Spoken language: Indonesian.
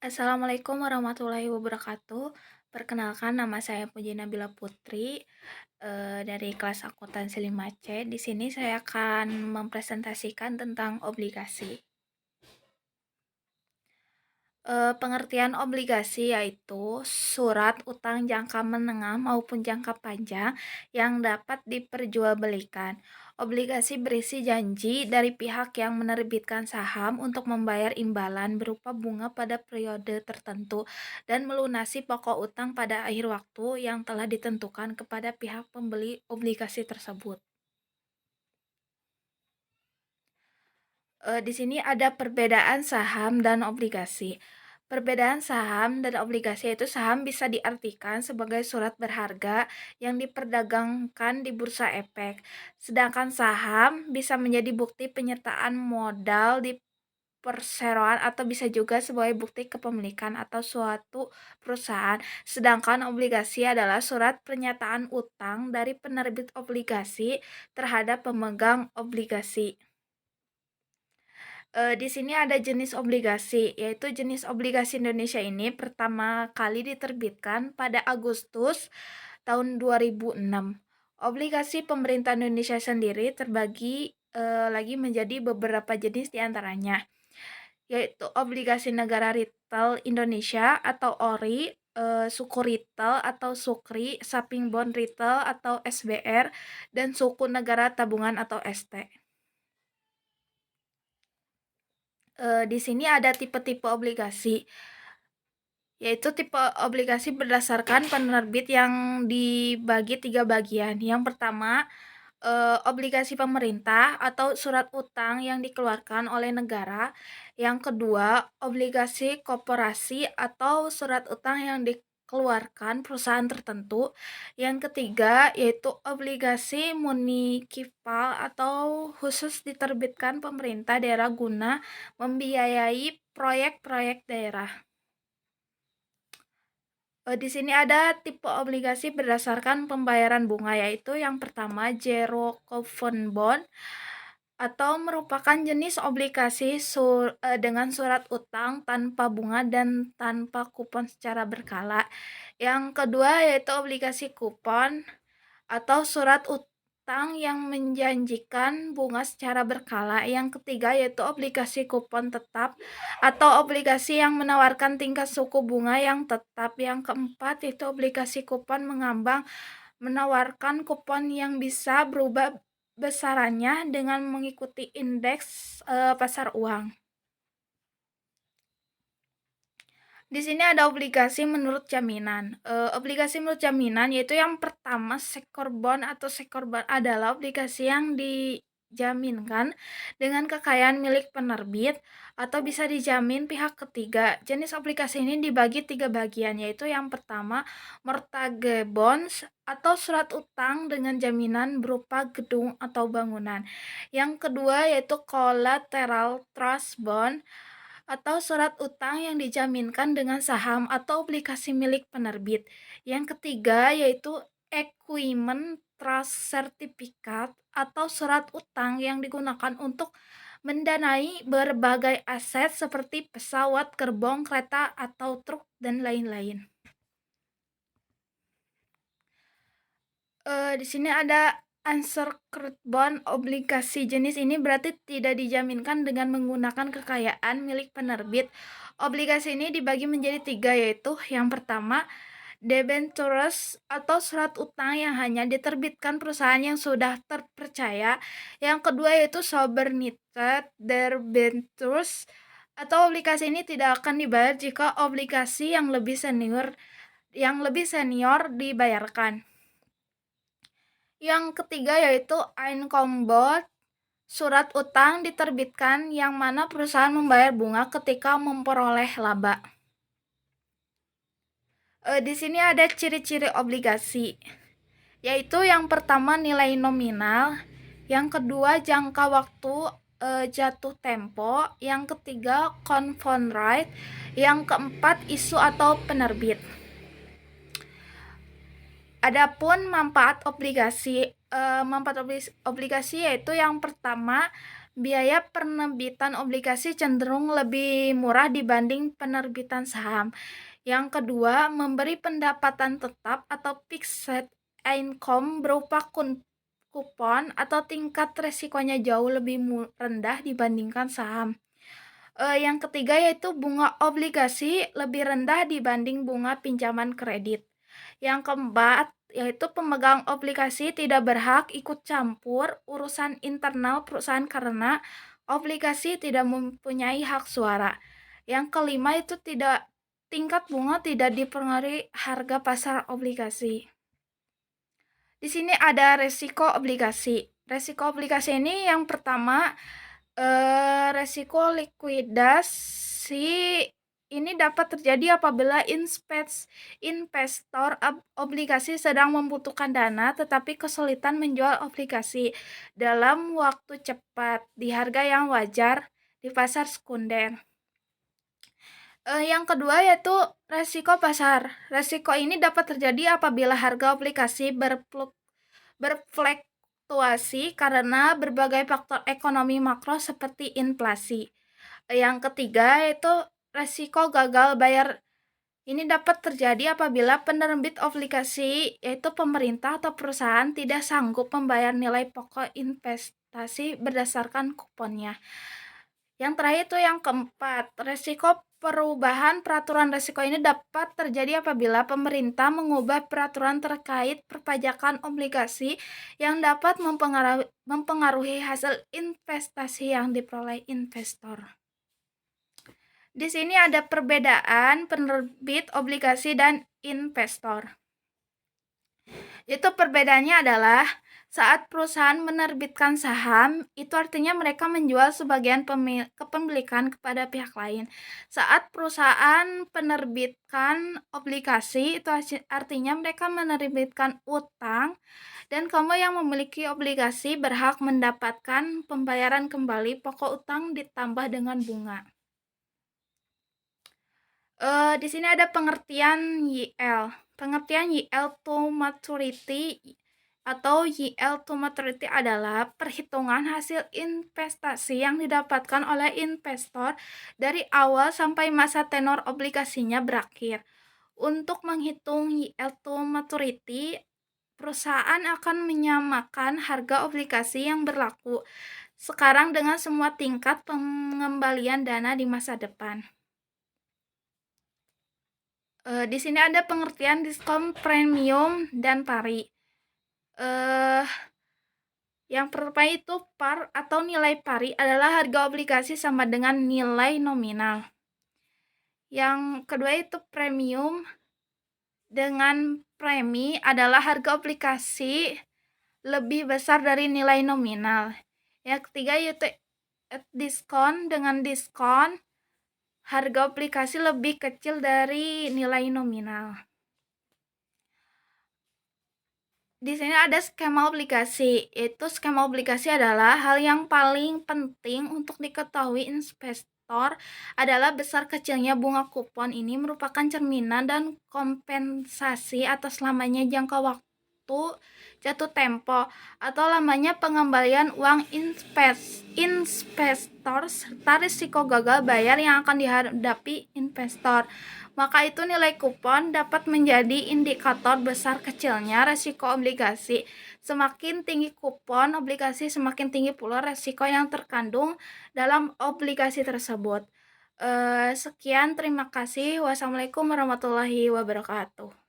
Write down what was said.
Assalamualaikum warahmatullahi wabarakatuh. Perkenalkan nama saya Puji Nabila Putri dari kelas akuntansi 5C. Di sini saya akan mempresentasikan tentang obligasi. Pengertian obligasi yaitu surat utang jangka menengah maupun jangka panjang yang dapat diperjualbelikan. Obligasi berisi janji dari pihak yang menerbitkan saham untuk membayar imbalan berupa bunga pada periode tertentu dan melunasi pokok utang pada akhir waktu yang telah ditentukan kepada pihak pembeli obligasi tersebut. Di sini ada perbedaan saham dan obligasi. Perbedaan saham dan obligasi itu saham bisa diartikan sebagai surat berharga yang diperdagangkan di bursa efek. Sedangkan saham bisa menjadi bukti penyertaan modal di perseroan atau bisa juga sebagai bukti kepemilikan atau suatu perusahaan. Sedangkan obligasi adalah surat pernyataan utang dari penerbit obligasi terhadap pemegang obligasi. Di sini ada jenis obligasi, yaitu jenis obligasi Indonesia ini pertama kali diterbitkan pada Agustus tahun 2006. Obligasi pemerintah Indonesia sendiri terbagi lagi menjadi beberapa jenis diantaranya, yaitu obligasi negara retail Indonesia atau ORI, suku retail atau SUKRI, Saving Bond Retail atau SBR, dan suku negara tabungan atau ST. Di sini ada tipe-tipe obligasi, yaitu tipe obligasi berdasarkan penerbit yang dibagi 3 bagian. Yang pertama, obligasi pemerintah atau surat utang yang dikeluarkan oleh negara. Yang kedua, obligasi koperasi atau surat utang yang dikeluarkan perusahaan tertentu. Yang ketiga, yaitu obligasi munikipal atau khusus diterbitkan pemerintah daerah guna membiayai proyek-proyek daerah. Di sini ada tipe obligasi berdasarkan pembayaran bunga, yaitu yang pertama zero coupon bond atau merupakan jenis obligasi dengan surat utang tanpa bunga dan tanpa kupon secara berkala. Yang kedua yaitu obligasi kupon atau surat utang yang menjanjikan bunga secara berkala. Yang ketiga yaitu obligasi kupon tetap atau obligasi yang menawarkan tingkat suku bunga yang tetap. Yang keempat yaitu obligasi kupon mengambang, menawarkan kupon yang bisa berubah besarannya dengan mengikuti indeks pasar uang. Di sini ada obligasi menurut jaminan. Obligasi menurut jaminan yaitu yang pertama sekor bond atau sekor bond adalah obligasi yang dijaminkan dengan kekayaan milik penerbit atau bisa dijamin pihak ketiga. Jenis obligasi ini dibagi 3 bagian, yaitu yang pertama mortgage bonds atau surat utang dengan jaminan berupa gedung atau bangunan. Yang kedua yaitu collateral trust bond atau surat utang yang dijaminkan dengan saham atau obligasi milik penerbit. Yang ketiga yaitu equipment trust certificate atau surat utang yang digunakan untuk mendanai berbagai aset seperti pesawat, gerbong, kereta, atau truk, dan lain-lain. Di sini ada unsecured bond. Obligasi jenis ini berarti tidak dijaminkan dengan menggunakan kekayaan milik penerbit. Obligasi ini dibagi menjadi 3, yaitu yang pertama debentures atau surat utang yang hanya diterbitkan perusahaan yang sudah terpercaya. Yang kedua yaitu subordinated debentures atau obligasi ini tidak akan dibayar jika obligasi yang lebih senior dibayarkan. Yang ketiga yaitu encumbered, surat utang diterbitkan yang mana perusahaan membayar bunga ketika memperoleh laba. Di sini ada ciri-ciri obligasi, yaitu yang pertama nilai nominal, yang kedua jangka waktu jatuh tempo, yang ketiga coupon rate, yang keempat isu atau penerbit. Adapun manfaat obligasi, yaitu yang pertama Biaya penerbitan obligasi cenderung lebih murah dibanding penerbitan saham. Yang kedua, memberi pendapatan tetap atau fixed income berupa kupon atau tingkat resikonya jauh lebih rendah dibandingkan saham. Yang ketiga yaitu bunga obligasi lebih rendah dibanding bunga pinjaman kredit. Yang keempat yaitu pemegang obligasi tidak berhak ikut campur urusan internal perusahaan karena obligasi tidak mempunyai hak suara. Yang kelima itu tingkat bunga tidak dipengaruhi harga pasar obligasi. Di sini ada resiko obligasi. Resiko obligasi ini yang pertama, resiko likuidasi ini dapat terjadi apabila investor obligasi sedang membutuhkan dana tetapi kesulitan menjual obligasi dalam waktu cepat di harga yang wajar di pasar sekunder. Yang kedua yaitu resiko pasar. Resiko ini dapat terjadi apabila harga obligasi berfluktuasi karena berbagai faktor ekonomi makro seperti inflasi. Yang ketiga yaitu resiko gagal bayar. Ini dapat terjadi apabila penerbit obligasi yaitu pemerintah atau perusahaan tidak sanggup membayar nilai pokok investasi berdasarkan kuponnya. Yang terakhir itu yang keempat, resiko perubahan peraturan resiko ini dapat terjadi apabila pemerintah mengubah peraturan terkait perpajakan obligasi yang dapat mempengaruhi hasil investasi yang diperoleh investor. Di sini ada perbedaan penerbit obligasi dan investor. Itu perbedaannya adalah saat perusahaan menerbitkan saham, itu artinya mereka menjual sebagian kepemilikan kepada pihak lain. Saat perusahaan penerbitkan obligasi, itu artinya mereka menerbitkan utang dan kamu yang memiliki obligasi berhak mendapatkan pembayaran kembali pokok utang ditambah dengan bunga. Di sini ada pengertian YL. Pengertian YL to maturity atau YL to maturity adalah perhitungan hasil investasi yang didapatkan oleh investor dari awal sampai masa tenor obligasinya berakhir. Untuk menghitung YL to maturity, perusahaan akan menyamakan harga obligasi yang berlaku sekarang dengan semua tingkat pengembalian dana di masa depan. Di sini ada pengertian diskon premium dan pari. Yang pertama itu par atau nilai pari adalah harga obligasi sama dengan nilai nominal. Yang kedua itu premium dengan premi adalah harga obligasi lebih besar dari nilai nominal. Yang ketiga yaitu diskon dengan diskon harga obligasi lebih kecil dari nilai nominal. Di sini ada skema obligasi. Itu skema obligasi adalah hal yang paling penting untuk diketahui investor adalah besar kecilnya bunga kupon ini merupakan cerminan dan kompensasi atas lamanya jangka waktu jatuh tempo atau lamanya pengembalian uang investor serta risiko gagal bayar yang akan dihadapi investor. Maka itu nilai kupon dapat menjadi indikator besar kecilnya resiko obligasi. Semakin tinggi kupon obligasi, semakin tinggi pula resiko yang terkandung dalam obligasi tersebut. Sekian, terima kasih. Wassalamualaikum warahmatullahi wabarakatuh.